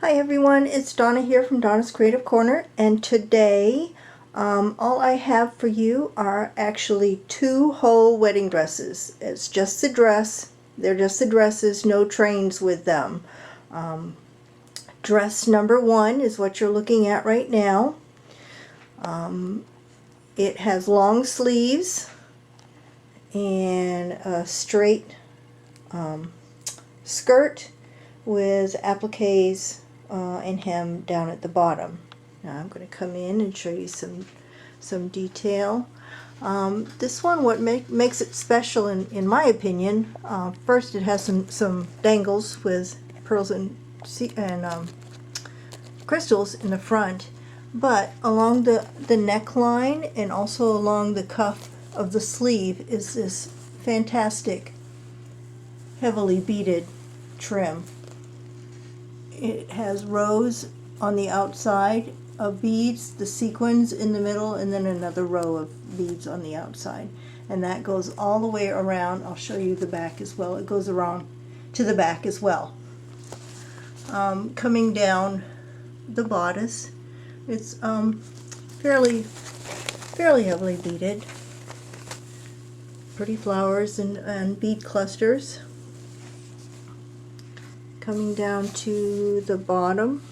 Hi everyone, it's Donna here from Donna's Creative Corner, and today all I have for you are actually two whole wedding dresses. It's just the dress, they're just the dresses, no trains with them. Dress number one is what you're looking at right now. It has long sleeves and a straight skirt with appliques and hem down at the bottom. Now I'm going to come in and show you some detail. This one, what makes it special in my opinion, first it has some dangles with pearls and crystals in the front, but along the neckline and also along the cuff of the sleeve is this fantastic heavily beaded trim. It has rows on the outside of beads, the sequins in the middle, and then another row of beads on the outside. And that goes all the way around. I'll show you the back as well. It goes around to the back as well. Coming down the bodice, it's fairly heavily beaded. Pretty flowers and bead clusters. Coming down to the bottom,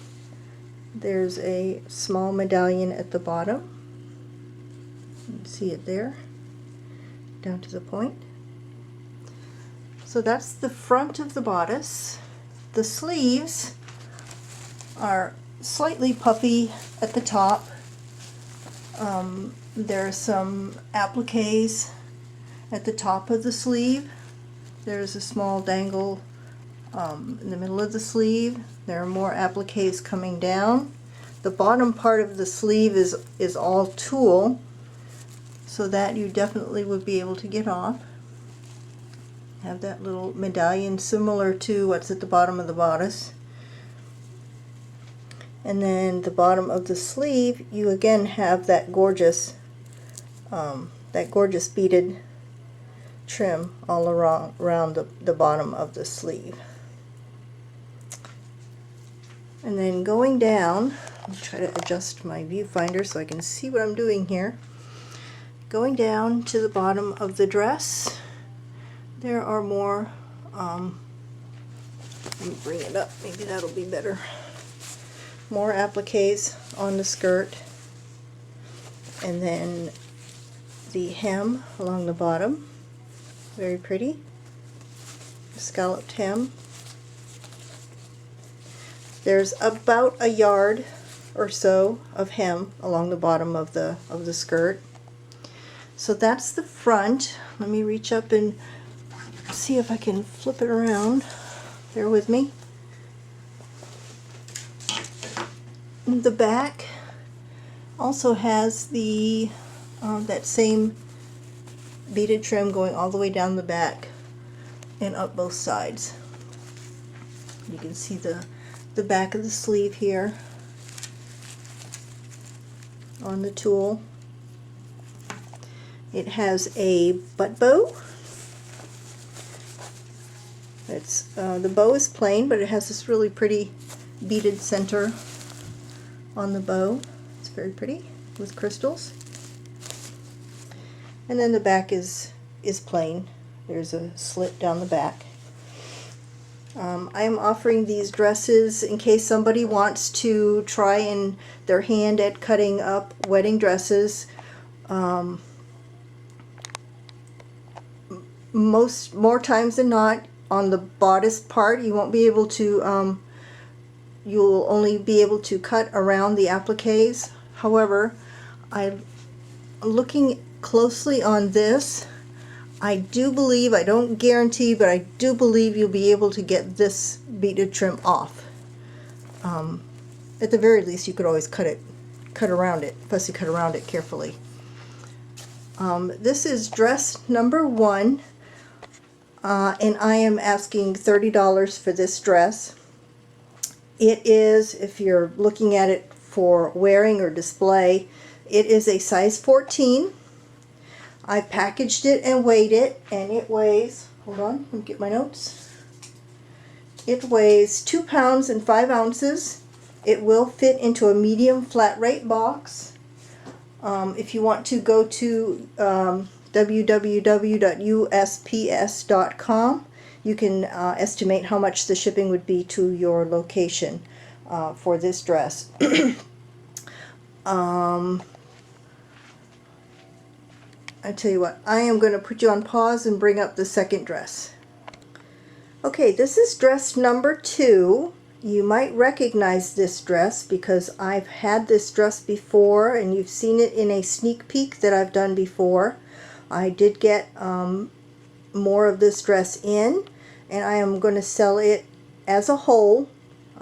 there's a small medallion at the bottom. You can see it there, down to the point. So that's the front of the bodice. The sleeves are slightly puffy at the top. There are some appliques at the top of the sleeve. There's a small dangle in the middle of the sleeve. There are more appliques coming down. The bottom part of the sleeve is all tulle, so that you definitely would be able to get off. Have that little medallion similar to what's at the bottom of the bodice. And then the bottom of the sleeve, you again have that gorgeous beaded trim all around the bottom of the sleeve. And then going down, I'll try to adjust my viewfinder so I can see what I'm doing here. Going down to the bottom of the dress, there are more, let me bring it up, maybe that'll be better. More appliques on the skirt, and then the hem along the bottom, very pretty, scalloped hem. There's about a yard or so of hem along the bottom of the skirt. So that's the front. Let me reach up and see if I can flip it around. Bear with me. The back also has the that same beaded trim going all the way down the back and up both sides. You can see the back of the sleeve here on the tulle. It has a butt bow. It's the bow is plain, but it has this really pretty beaded center on the bow. It's very pretty with crystals. And then the back is plain. There's a slit down the back. I am offering these dresses in case somebody wants to try their hand at cutting up wedding dresses. More times than not, on the bodice part, you won't be able to. You'll only be able to cut around the appliques. However, I'm looking closely on this. I do believe, I don't guarantee, but I do believe you'll be able to get this beaded trim off. At the very least, you could always cut around it, fussy cut around it carefully. This is dress number one, and I am asking $30 for this dress. It is, if you're looking at it for wearing or display, it is a size 14. I packaged it and weighed it, and it weighs, hold on, let me get my notes. It weighs 2 pounds and 5 ounces. It will fit into a medium flat rate box. If you want to go to www.usps.com, you can estimate how much the shipping would be to your location for this dress. I tell you what, I am going to put you on pause and bring up the second dress. Okay, this is dress number 2. You might recognize this dress because I've had this dress before and you've seen it in a sneak peek that I've done before. I did get more of this dress in, and I am going to sell it as a whole.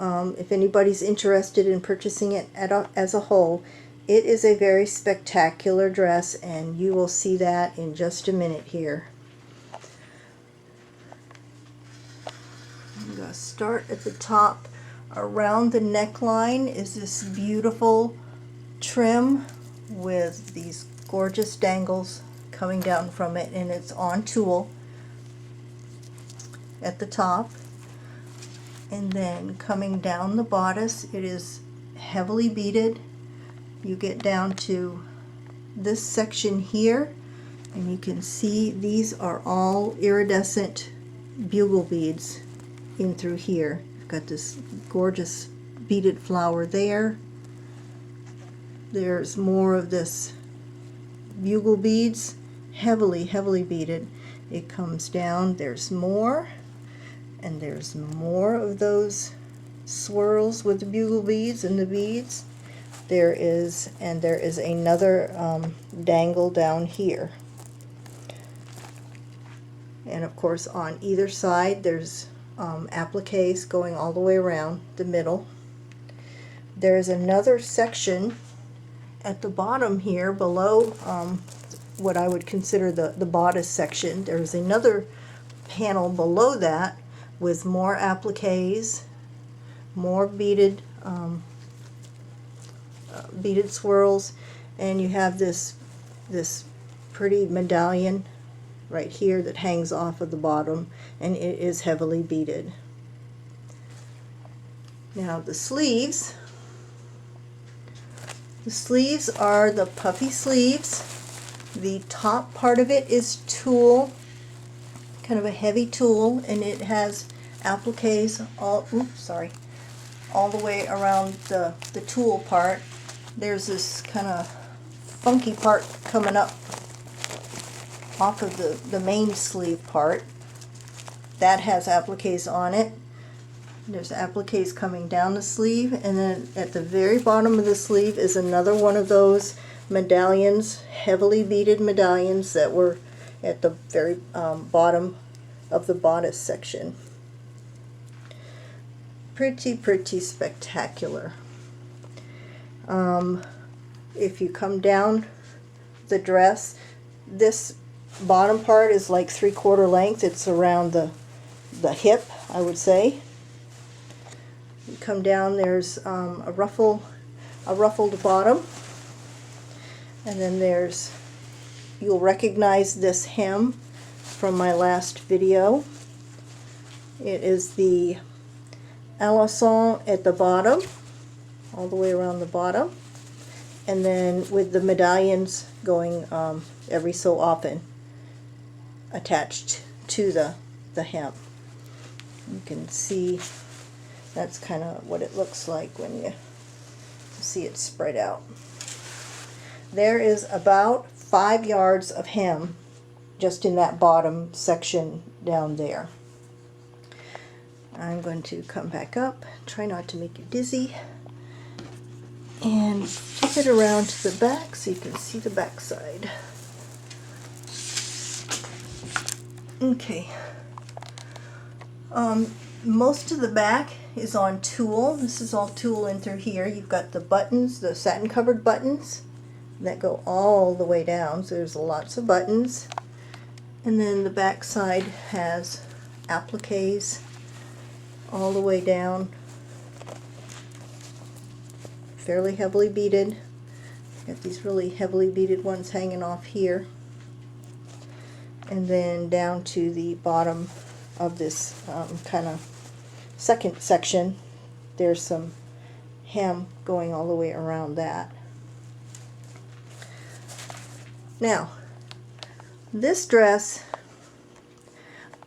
If anybody's interested in purchasing it as a whole, it is a very spectacular dress, and you will see that in just a minute here. I'm going to start at the top. Around the neckline is this beautiful trim with these gorgeous dangles coming down from it, and it's on tulle at the top. And then coming down the bodice, it is heavily beaded. You get down to this section here, and you can see these are all iridescent bugle beads in through here. You've got this gorgeous beaded flower there. There's more of this bugle beads, heavily beaded. It comes down, there's more, and there's more of those swirls with the bugle beads and the beads. There is another dangle down here. And of course on either side there's appliques going all the way around the middle. There's another section at the bottom here below what I would consider the bodice section. There's another panel below that with more appliques, more beaded beaded swirls, and you have this pretty medallion right here that hangs off of the bottom, and it is heavily beaded. Now the sleeves are the puffy sleeves. The top part of it is tulle, kind of a heavy tulle, and it has appliques all the way around the tulle part. There's this kind of funky part coming up off of the main sleeve part. That has appliques on it. There's appliques coming down the sleeve, and then at the very bottom of the sleeve is another one of those medallions, heavily beaded medallions that were at the very bottom of the bodice section. Pretty spectacular. If you come down the dress, this bottom part is like 3/4 length. It's around the hip, I would say. You come down, there's a ruffled bottom, and then you'll recognize this hem from my last video. It is the alençon at the bottom, all the way around the bottom, and then with the medallions going every so often attached to the hem. You can see that's kind of what it looks like when you see it spread out. There is about 5 yards of hem just in that bottom section down there. I'm going to come back up, try not to make you dizzy, and flip it around to the back so you can see the back side. Okay. Most of the back is on tulle. This is all tulle in through here. You've got the buttons, the satin covered buttons that go all the way down, so there's lots of buttons. And then the back side has appliques all the way down, fairly heavily beaded. Got these really heavily beaded ones hanging off here, and then down to the bottom of this kind of second section, there's some hem going all the way around that. Now, this dress,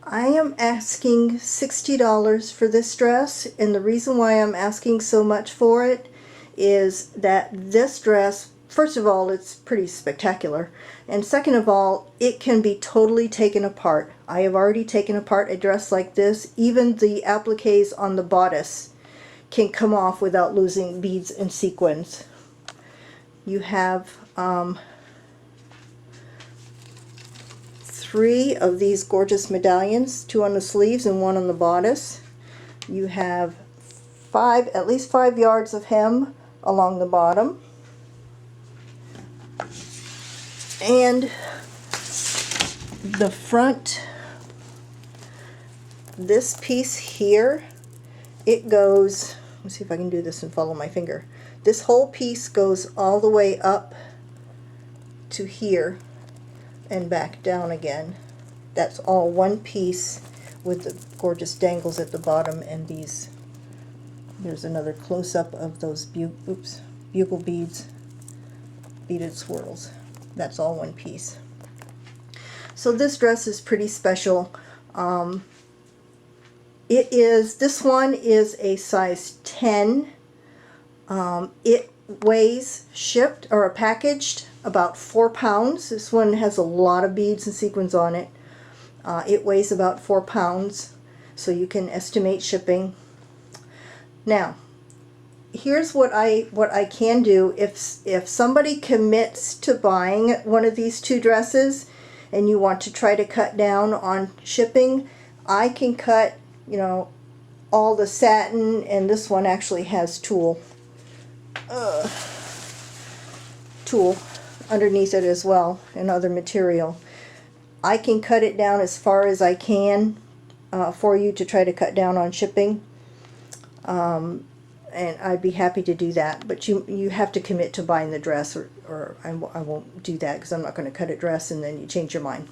I am asking $60 for this dress, and the reason why I'm asking so much for it is that this dress, first of all, it's pretty spectacular, and second of all, it can be totally taken apart. I have already taken apart a dress like this. Even the appliques on the bodice can come off without losing beads and sequins. You have 3 of these gorgeous medallions, 2 on the sleeves and 1 on the bodice. You have at least 5 yards of hem along the bottom. And the front, this piece here, it goes, let's see if I can do this and follow my finger. This whole piece goes all the way up to here and back down again. That's all one piece with the gorgeous dangles at the bottom, and these, there's another close-up of those bugle beads, beaded swirls. That's all one piece. So this dress is pretty special. This one is a size 10. It weighs, shipped or packaged, about 4 pounds. This one has a lot of beads and sequins on it. It weighs about 4 pounds, so you can estimate shipping. Now, here's what I can do. If somebody commits to buying one of these 2 dresses and you want to try to cut down on shipping, I can cut, you know, all the satin, and this one actually has tulle underneath it as well, and other material. I can cut it down as far as I can for you to try to cut down on shipping, and I'd be happy to do that, but you have to commit to buying the dress, or I won't do that, because I'm not going to cut a dress and then you change your mind.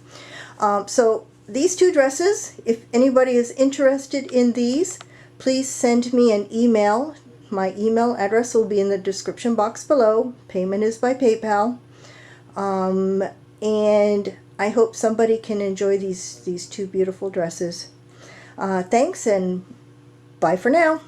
So these 2 dresses, if anybody is interested in these, please send me an email. My email address will be in the description box below. Payment is by PayPal. And I hope somebody can enjoy these 2 beautiful dresses. Thanks, and bye for now.